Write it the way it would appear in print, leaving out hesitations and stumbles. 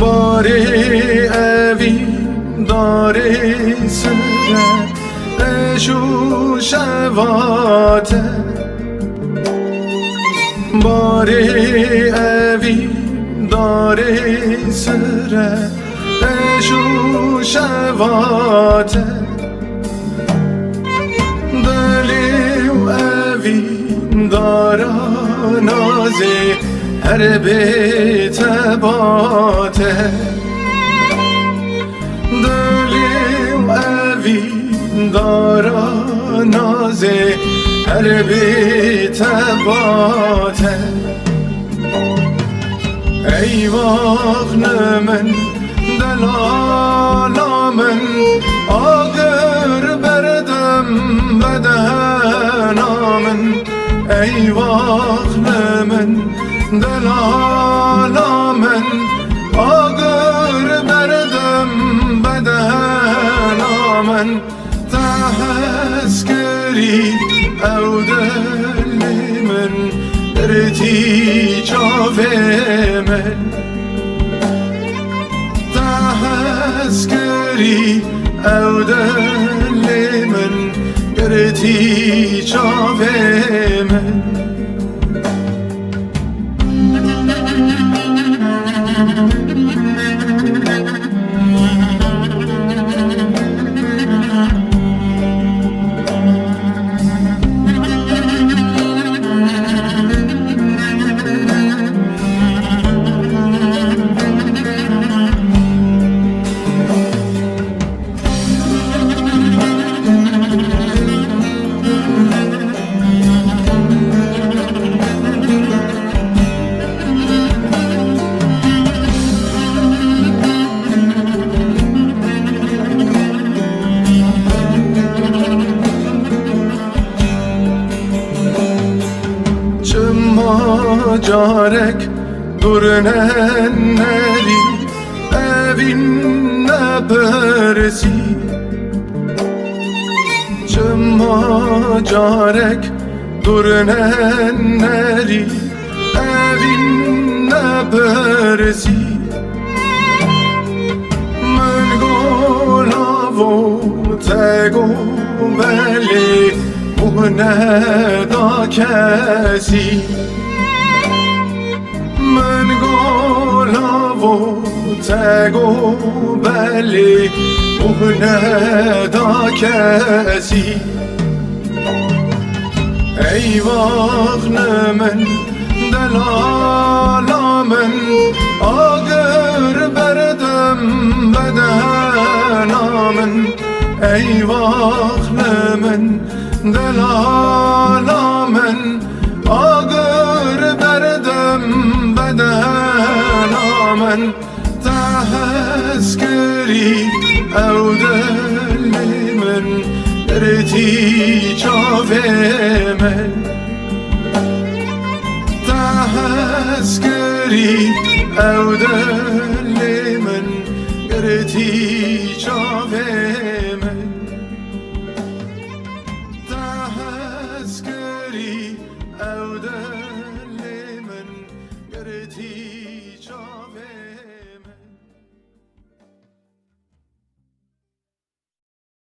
باری اوی داری سره اشو شواته باری اوی داری سره اشو شواته دلی و اوی دارا نازی هر بیت باته دلی و اوی دارا نازی هر بیت باته ای واغن من دلالا من آگر بردم بدهنا من ای واغن من دلالا من آگر بردم بدهنا من تحسکری او دلی من درتی چاوه من تحسکری او دلی من درتی چاوه من جارک durnen neri evin persi çımma carek durnen neri evin persi men golavo tego beliune da kesi من گلاب و تگ و بلی او ندا کسی ای واغن من دلالا من آگر بردم بدهنا من ای واغن من دلالا من آگر بردم بدهنا من تحسکری او دلی من درتی چاوه من تحسکری او دلی من درتی چاوه